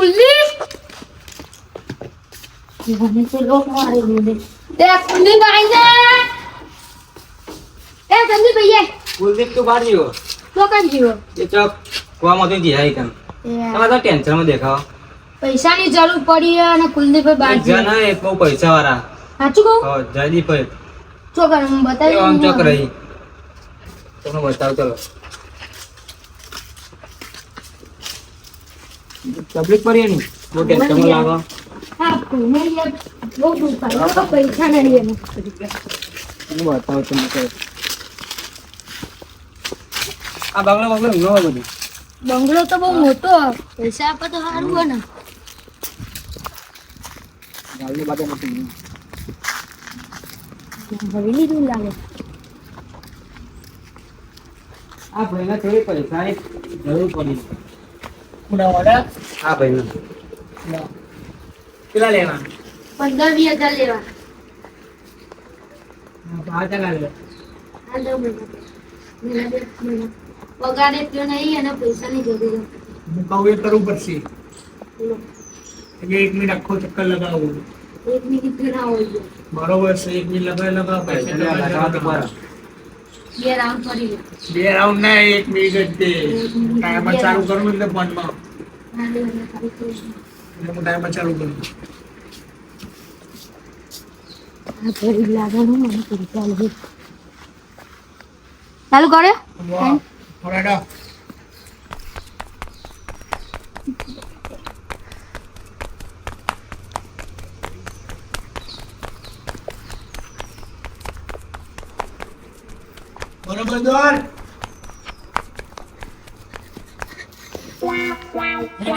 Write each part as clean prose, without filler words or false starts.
કુલદીપ મને તો લોક મારી દીધે તે કુલદીપ આઈને એ સંદીપ ભૈયા કુલદીપ તું બહાર જીવો તો કાં જીવો એ ચોક કુવામાં તો જીહાઈ કન તમે તો ટેન્શનમાં દેખાઓ પૈસાની જરૂર પડી અને કુલદીપ બહાર જન એક બહુ પૈસા વાળા સાચું કહું હો જયદીપ ભાઈ ચોકર હું બતાવી આમ ચોક રહી તમને બતાવ ચલો પબ્લિક પર એની બહુ ટેન્શન લાગો હા કોને યાર બહુ દુખાય તો પૈસા નહીં એને હું બતાવ તમને કહે આ બાંગલા બાંગલા નો બધું બંગલો તો બહુ મોટો પૈસા આપે તો સારું હોય ને ગાલની બાજુ નથી હવેલી દૂર લાગે આ ભાઈને થોડી પૈસાની જરૂર પડી પૂરા વાળા આ ભાઈને કેટલા લેવા 15-20 હજાર લેવા આ ચાલા લે આ દો મહિના પગાર એટલો નહીં અને પૈસાની જરૂર હું કહું એ કરવું પડશે બોલો એટલે 1 મિનિટ આખો ચક્કર લગાવવું 1 મિનિટ ના હોય બરોબર છે 1 મિનિટ લગાવ પૈસા લગાવ બે રાઉન્ડ કરી લે બે રાઉન્ડ ના 1 મિનિટ જ તે ટાઈમર ચાલુ કરું એટલે ફોનમાં ના લે સારું કરી એટલે હું ટાઈમર ચાલુ કરું આ ભરી લાગવાનું મને કરી ચાલુ કરે વાહ ઓરાડો બરોબર દોર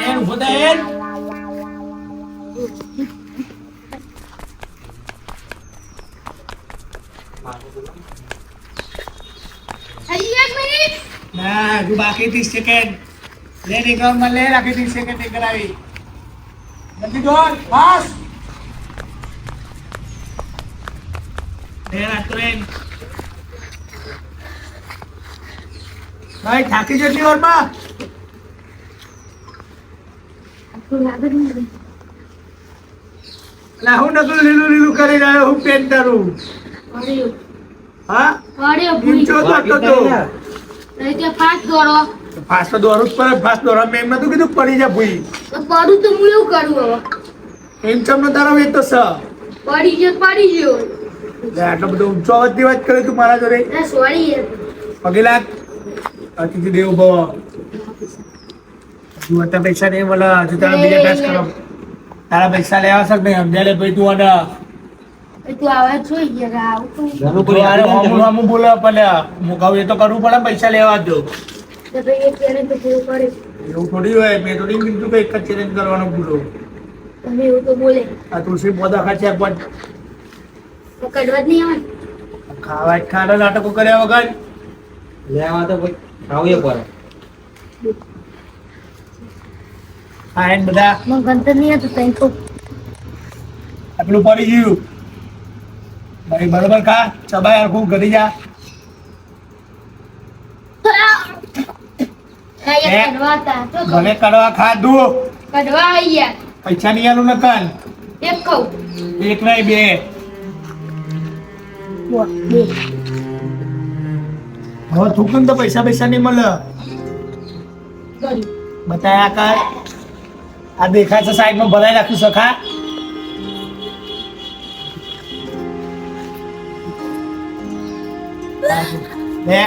એન ઉભો થા એન હજી 1 મિનિટ ના હજુ બાકી 30 સેકન્ડ લે એકાઉન્ટ માં લે રાખી 30 સેકન્ડ એ કરાવી જલ્દી દોર પાસ લે રાખતો એન ભાઈ થાકી જતી ઓરમાં આટલું લાગે જ નહીં લા હું નકલ લીલું લીલું કરી રહ્યો હું પેન કરું અરે હા અરે ઈંચો તો તો નહીં કે ફાસ્ટ દોડો ફાસ્ટ તો દોરું જ પડે ફાસ્ટ દોરા મેં એમ નતું કીધું પડી જા ભૂઈ તો પડું તો હું એવું કરું હવે એમ ચમનો તારો એ તો સ પડી ગયો લે આટલો બધો ઊંચો અવાજની વાત કરે તું મારા જોડે એ સોરી યાર પગે લાગ અતિથિ દેવ ભવ તું અત્યારે પૈસા નહીં મળે હજુ તારા બીજા ટાસ્ક કરો તારા પૈસા લેવા શક નહીં સમજાય લે ભાઈ તું અને તું આવા જોઈ ગયા આવું તો જરૂર તું પડી આરે હમું બોલે પડે હું કહું એ તો કરવું પડે પૈસા લેવા દો ભાઈ એક ચેલેન્જ તો પૂરું કરે એવું થોડી હોય મેં થોડી કીધું કે એક જ ચેલેન્જ કરવાનો પૂરો તમે એવું તો બોલે આ તુલસી પોતા ખાચે પણ તો કડવા જ નહીં આવે ખાવા જ ખાડા નાટકો કર્યા વગર લેવા તો ભાઈ ખાવું પડે હા એન બધા મને ગંતર નહીં હતું તઈ તો આટલું પડી ગયું ભાઈ બરોબર ખા ચબાય આખું ઘરી જા કડવા હતા તો ભલે કડવા ખાધું કડવા આવી યાર પૈસા નહીં આલું નકલ એક ખાઉં એક નહીં બે બે હવે થૂકું તો પૈસા નહીં મળે ગયું બતાયા કર આ દેખાય છે સાઈડમાં ભરાઈ રાખ્યું સખા લે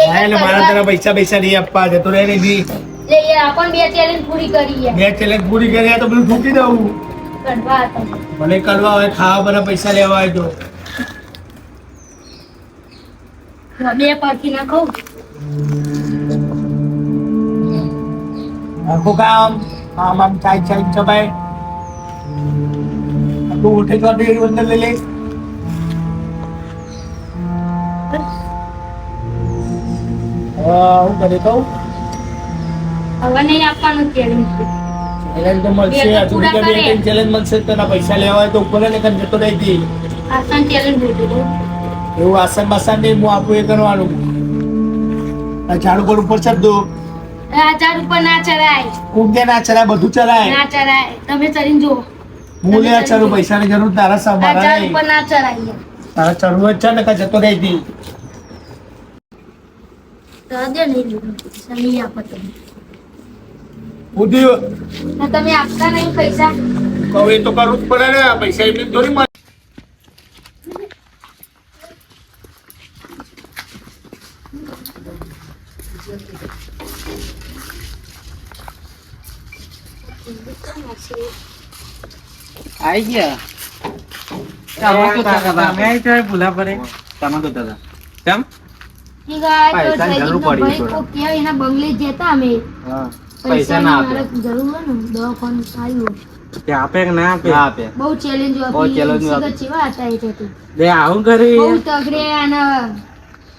એટલે મારા તને પૈસા નહીં આપવા જતો રહે નહીં લે યાર આપણ બે ચેલેન્જ પૂરી કરી યાર બે ચેલેન્જ પૂરી કરી તો બધું થૂકી દઉં કડવા હતા ભલે કરવા હોય ખાવા બધા પૈસા લેવા હોય તો બે પાછી ના ખાઉં આખું કામ આમ ચાય ચબાય તું ઉઠે તો ડેરી અંદર લઈ લે હું કરે કહું હવે નહીં આપવાનું ચેલેન્જ ચેલેન્જ તો મળશે બે તો હજુ પૂરા બીજા બે કરે. ત્રણ ચેલેન્જ મળશે તો એના પૈસા લેવા હોય તો ઉપર ને કન જતો રહી દી આસાન ચેલેન્જ જોઈતું એવું આસન બાસન નહીં હું આપું એ કરવાનું આ ઝાડુ પર ઉપર ચડ દો આ ઝાડ ઉપર ના ચડાય. કોક દે ના ચલાય બધું ચલાય ના ચડાય. તમે ચડીને જુઓ. હું લે ચલું પૈસાની જરૂર તારા આ સવારા ઝાડ નહીં ઉપર ના ચડાય. તારા ચડવું જ છે ને કાં જતો રહી હતી તો દે નહીં લીધું. પૈસા નહીં આપો તમે. બુદ્ધિ ના તમે આપતા નહીં પૈસા. કહું એ તો કરવું જ પડે ને પૈસા એમની થોડી મળે આઈ ગયા તમે આઈ તો ભૂલા પડે તમે તો દાદા કેમ ઠીક આ તો પૈસાની જરૂર પડી ભાઈ થોડા. કોક કહેવાય એના બંગલે જ જતા અમે. હા પૈસા પૈસાની ના મારે આપે જરૂર હોય ને દવાખાનું આવ્યું. કે આપે કે ના આપે ના આપે બહુ ચેલેન્જ બહુ challenge આપી. આપી. ચેવા હતા એ તો. લે આવું કરી બહુ તગડે અને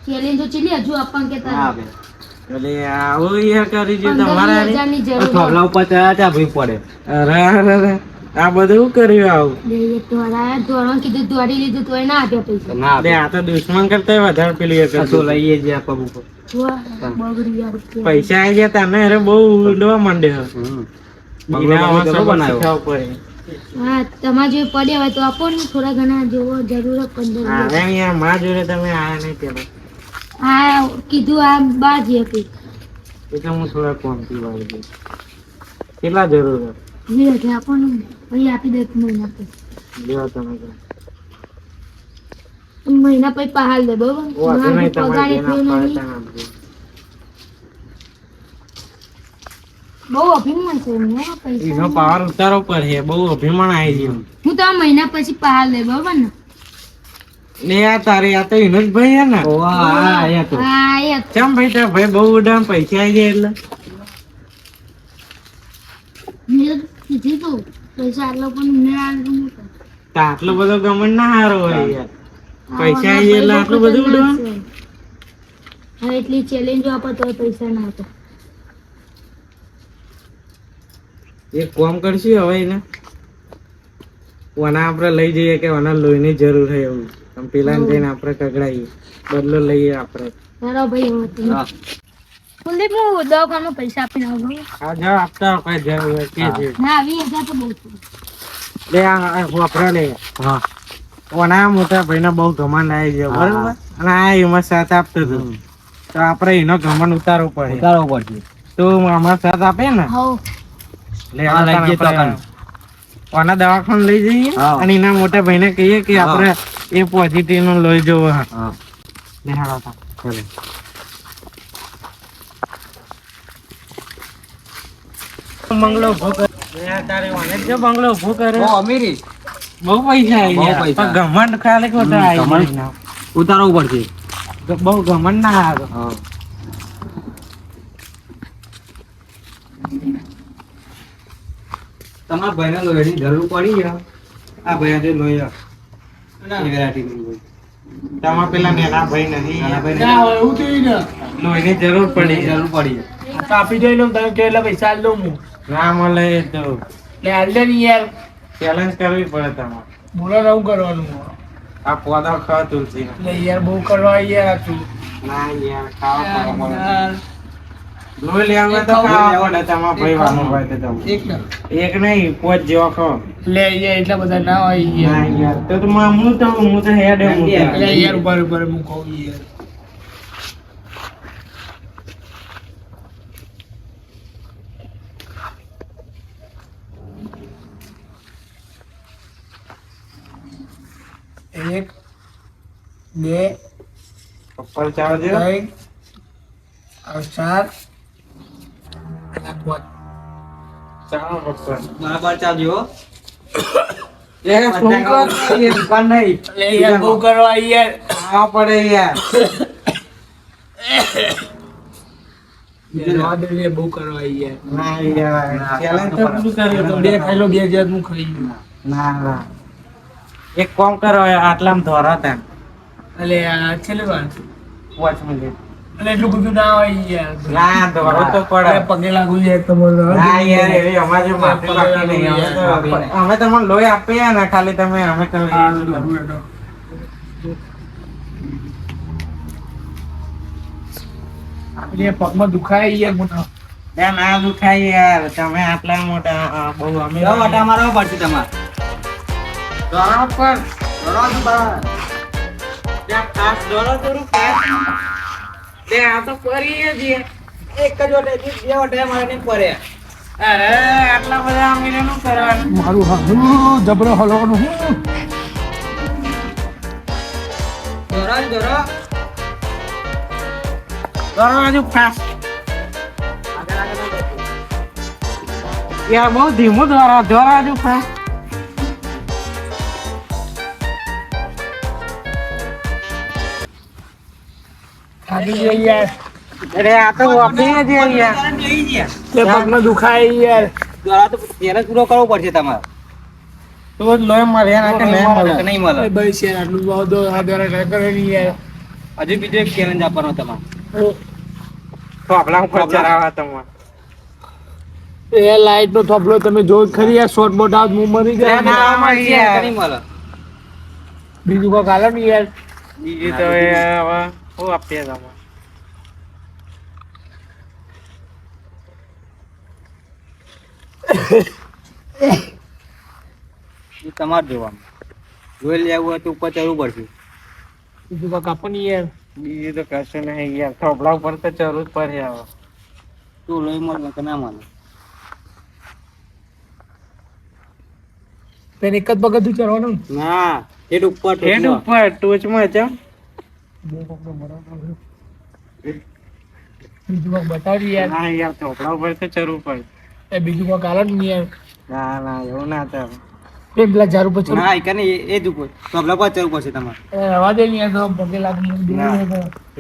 ચેલેન્જો ચીલી હજુ આપણ કે ના આપે એટલે આવું યાર કરી છે તમારે 15,000 ની જરૂર હોય. થોભલા ઉપર ચડ્યા ત્યાં ભૂઈ પડે અરે અરે અરે. આ બધું શું કર્યું આવું બે એક દોડાયા, દોડવાનું કીધું દોડી લીધું તોય ના આપ્યા પૈસા. ના લે આપે આ તો દુશ્મન કરતા વધારે પેલી એ આ તો કરતું. લઈએ જ આપવા ઉપર જોવા, બગડી યાર કે. પૈસા આવી ગયા તને અરે બહુ ઉડવા માંડ્યો બંગલો આમાં કેવો સબક બનાવ્યો? શીખવવું પડે. હા તમારે જો પડ્યા હોય તો આપો ને થોડા ઘણા જેવો જરૂર હોય 15,000. હા એમ યાર માં જોડે તમે આયા નહીં પેલા હા કીધું આ બાજી આપી. એટલે હું થોડા કોમથી વાળી દઈશ. કેટલા જરૂર છે? 20,000 આપો ને પછી આપી દે મહિના પછી. લ્યો તમે તો. મહિના પછી પહાડ દે બરોબર. વાંધો નહીં, મારે પગાર તમારે જેને એટલું આપવા હોય નહીં. તેને આપજો. બહુ અભિમાન છે એમને હો પૈસા. એનો પાવર ઉતારો પર છે બહુ અભિમાન આવી ગયું હું તો આ મહિના પછી પહાડ દે બરોબર ને. લે આ તારે આ તો એનો જ ભાઈ હે ને ઓવા હા અહીંયા તો હા એ ચમ ભાઈ તારા ભાઈ બહુ ઉડામ પૈસા આવી જાય એટલે મેં કીધું તું પૈસા આટલો પણ મેં આટલું નહીં કર્યું. તો આટલો બધો ગમન ના હારો હોય યાર પૈસા આવી જાય એટલે આટલું બધું ઉડવાનું હા એટલી ચેલેન્જો આપો તો પૈસા ના આપે. એક કામ કરશું હવે એને વના આપણે લઈ જઈએ કે વના લોહીની જરૂર છે એવું આમ પેલા જઈને આપણે કગડાઈએ બદલો લઈએ આપણે તારો ભાઈ હવે તું. હા. કુલદીપ હું દવાખાનામાં પૈસા આપીને આવું. આ જાઓ આપતા કઈ જરૂર હોય કે છે ના 20,000 તો બહુ છે. લે આ વાપરા લે હા વના મોટા ભાઈને બહુ ઘમંડ આવી ગયો બરોબર અને આ એમાં સાથ આપતો હતો તો આપણે એનો ઘમંડ ઉતારવો પડે ઉતારવો પડશે તો અમારો સાથ આપે ને હઉ લે હા, લઈ જઈએ તો આપણે ઓના દવાખાને લઈ જઈએ હા. અને એના મોટા ભાઈને કહીએ કે હા. આપણે એ પોઝિટિવ નો લોહી જોવો હા હા લે હાલો તા. ચાલો બંગલો ઉભો કર તારે વાને જો બંગલો ઉભો કરે બહુ અમીરી બહુ પૈસા આવી બહુ ગયા પૈસા. પણ ઘમંડ ખાલી ખોટા આવી ઘમંડ. ગયા. ઉતારવું પડશે બહુ ઘમંડ ના આવે હા તમારા ભાઈને લોહીની જરૂર પડી છે આ ભાઈ આજે લોહી એ વેરાયટીનું લોહી. તમારા પેલા નેના ભાઈ નહીં નાના ભાઈને ના હોય એવું થયું ને લોહીની જરૂર પડી જરૂર પડી છે આ તો આપી દઈ લઉં તમે કે એટલે પૈસા આલ દઉં હું ના મળે એ તો એટલે આલ દે ને યાર ચેલેન્જ કરવી પડે તમારે બોલો ને હું કરવાનું આ પોદા ખા તુલસી એટલે યાર બહુ કરવા યાર આ તું ના યાર ખાવા પડે યાર, લોહી લેવા હોય તો ખાવા પડે તમારા ભાઈ વાનો હોય તો તમે એક ને એક નહીં પોચ જેવા ખો લે યાર એટલા બધા ના હોય ના યાર યાર તો હું તો હેડ એટલે યાર ઉપર ઉપર હું કહું યાર એક બે ઉપર ચાવ દે ત્રણ આ ચાર આ પાંચ. ચાલો ઉપર બરાબર ચાલજો હો. એ ફોન કર એ દુકાન નહીં એટલે યાર બહુ કરવા યાર ખાવા પડે યાર યાર દે યાર બહુ કરવા યાર ના યાર ચેલેન્જ તો પૂરું કર્યું તો બે ખાઈ લો બે હજાર હું ખાઈ ગયું ના ના એક કામ કરો આટલામાં ધોરા તા એટલે આ છેલ્લી વાર વોચ મિનિટ એટલે એટલું બધું ના હોય યાર ના ધોરો તો અરે પડે પગે લાગુ યાર તમારે ના યાર એવી અમારે માફી બાકી નહીં અમે તમને લોહી આપીએ ને ખાલી તમે અમે તો એટલે પગમાં દુખાય યાર મોટા ત્યાં ના દુખાય યાર, તમે આટલા મોટા બહુ અમે કેવા વાટા મારવા પડશે તમારે દોરા પર દોડો તો બરાબર. ત્યાં ખાસ દોરો થોડું લે આ તો કરીએ છીએ. એક જ વાટે બે વાટે મારે નહીં પડે. અરે આટલા બધા અમીરો નું કરવાનું. મારું હારું જબરો હલવાનું હું દોડો ને દોડો. દોરો હજુ ફાસ્ટ આગળ આગળ ના કરજો. યાર બહુ ધીમું દોરો હજુ ફાસ્ટ. થાકી ગયા યાર અરે આ તો વોકિંગ જ છે યાર. તરત લઈ ગયા. તે પગમાં દુખાય યાર દોડા તો પહેલા જ પૂરો કરવો પડશે તમારે. તો જ લોહી મળે યાર, કે નહીં મળે? કે નહીં મળે. ભાઈ છે આટલું બહુ દો આ દ્વારા ટ્રાય કરે નહીં યાર હજુ બીજો એક ચેલેન્જ આપવાનો તમારે. થોભલા ઉપર ચરાવા તમારે. એ લાઈટ નો થોપલો તમે જો ખરી યાર શોર્ટ બોટ આવ હું મરી ના, જાય ના, મળે યાર. નહીં મળે. બીજું કોઈ કાલે નહીં યાર બીજું તો એ હવે શું આપીએ તમે? એ તમારે જોવાનું. જોઈ લેવું હોય તો ઉપર ચડવું પડશે. બીજું કોઈ કાપો નહીં યાર બીજું તો કશું નહીં યાર, થોભલા ઉપર તો ચરવું જ પડે હવે. તું લોહી મળે કે ના મળે. તેને એક જ પગથિયું ચડવાનું ને? ના હેડ ઉપર હેડ ટોચમાં. ઉપર ટોચમાં છે. બીજું કોઈ બતાવી યાર ના યાર, થોભલા ઉપર તો ચરવું પડે. એ બીજું કોઈ કાલે નહીં યાર ના ના, એવું ના ચાલે. એ પેલા ઝાડુ પર ચડો ના એ કે એ જ ઉપર તબલા પર ચડવું પડશે તમારે. એ રવા દે નહીં યાર તો પગે લાગી ના.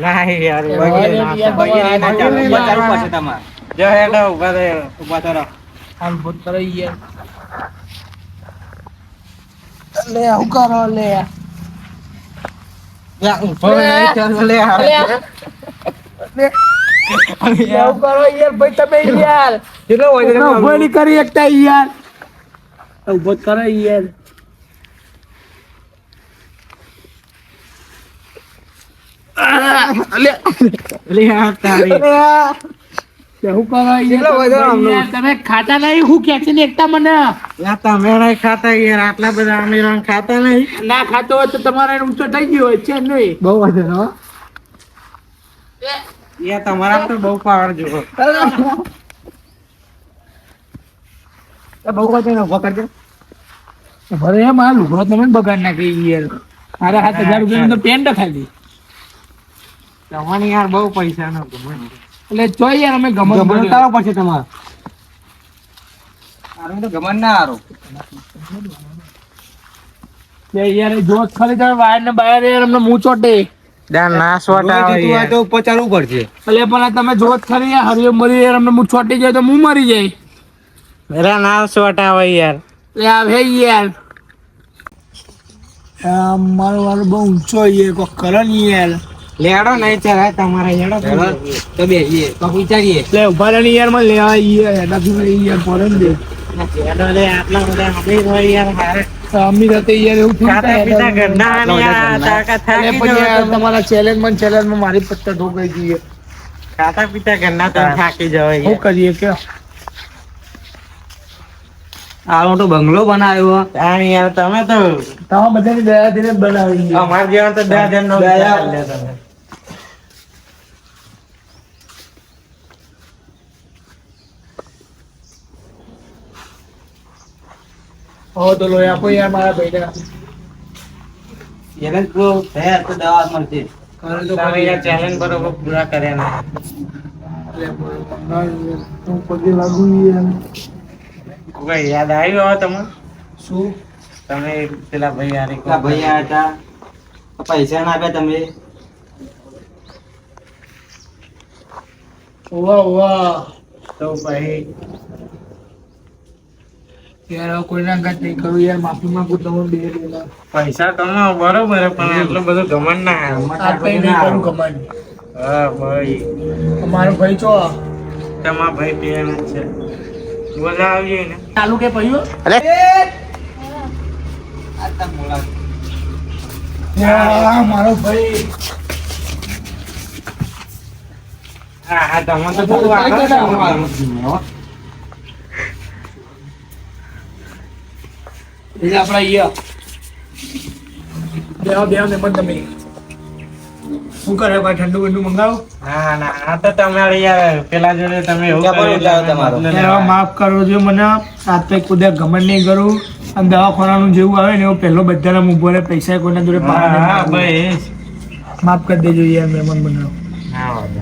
ના યાર, એ વગેરે રવા ના દે યાર, ચાલે. વગેરે ના ચાલે. ઉપર ચડવું પડશે તમારે. જો હેડો ઉભા રહે. ઉભા તો રહો. હાલ બોટ કરો યાર લે આવું કરો લે યા, ઊભો રહે, ચાલ, લે, હાલ. આવું કરો યાર ભાઈ તમે યાર કેટલો હોય છે ઉભો નહીં કરી એકતા યાર ઉભો જ કરો યાર લે, આ તારી. શું કરો કેટલો બધો આમનો? યાર તમે ખાતા નહીં હું ખેંચીને એકતા મને યા, તમે નહીં ખાતા યાર, આટલા બધા અમીરો ખાતા નહીં. ના ખાતો હોય તો તમારે ઊંચો થઈ ગયો હોય છે નહીં બહુ વધે હો યાર, તમારા તો બહુ પાવર જુઓ. બહુ બધો ઉભો કરજો. ભરે એમ આ લુગડો તમે બગાડ નાખી યાર મારા 7,000 રૂપિયા તો પેન્ટ ખાલી તમને યાર બહુ પૈસા નો ગમે. એટલે જો યાર અમે ગમત ગમન કર્યો. ઉતારવો પડશે તમારે. આરું તો ગમન ના હારું. કે યાર જો ખાલી તમે વાયર ને બાયર યાર અમને મું ચોટે ના સ્વાટ જોઈ આવે દીધું હોય યાર. તો ઉપર ચડવું પડશે. એટલે પણ તમે જોત ખરી યાર હરિયો મરી યાર અમને મું ચોટી જાય તો હું મરી જાય મેરા ના સ્વાટ આવે યાર. એટલે આ હે યાર મારો વાળો બહુ ઊંચો યાર કોઈ કરો નહીં યાર લેડો નહીં ચલાય તમારે, હેડો. તો બેસીએ તો વિચારીએ. એટલે ઉભા રહે યાર મને લેવા યાર એનાથી યાર પડે ને હેડો લે, આટલા બધા અમીર હોય યાર, હારે. અમીર હતી યાર એવું ખાતા પીતા ઘરના ને યાર, તાકાત થાકી પછી જવાય યાર તમે. તમારા ચેલેન્જમાં મારી પત્તા ઠોકાઈ ગઈ છે. ખાતા પીતા ઘરના તમે થાકી જવાય શું યાર. કરીએ કે આ મોટો બંગલો બનાવ્યો. તાણ યાર, તમે તો તમે બધાની દયાથી જ બનાવી છે. અમાર જેવા તો 10,000 નો દયા. વિચાર લે તમે. હો તો લોહી આપો યાર મારા ભાઈને એને જ પૂરો થયા તો દવા મળશે. કરે તો તમે યાર ચેલેન્જ બરોબર પૂરા કર્યા ના. હું પગે લાગુ યાર કોઈ યાદ આવ્યું હવે તમને? શું તમે પેલા ભાઈ હારે પેલા ભાઈ આયા હતા. તો પૈસા ના આપ્યા તમે. વાહ તો ભાઈ યાર હવે કોઈના ઘાટ નહીં કરું યાર માફી માંગુ તમે બે દેલા પૈસા કમાવો બરોબર હે, પણ એટલું બધું ગમન ના આવે. આ કઈ નહીં કરું કમાન હા ભાઈ, અમારો ભાઈ છો તમારા ભાઈ પેન જ છે. બોલાવીએ ને. ચાલુ કે પૈયો આ તો મોળા. યાર મારો ભાઈ હા તમે તો બહુ વાતો એટલે આપણા અહીંયા બેહો મહેમાન તમે શું કરે ભાઈ ઠંડુ બંડુ મંગાવો હા ના આ તો તમારે યાર પેલા જોડે તમે એવું કર્યું એટલે બદલો એવા માફ કરો જો મને સાત પૈ કુદે ગમન નહીં કરું અને દવાખાનાનું જેવું આવે ને એવું પહેલો બધાના ઉભો રહે પૈસા કોઈના જોડે હા ભાઈ માફ કરી દેજો યાર મહેમાન બનાવો હા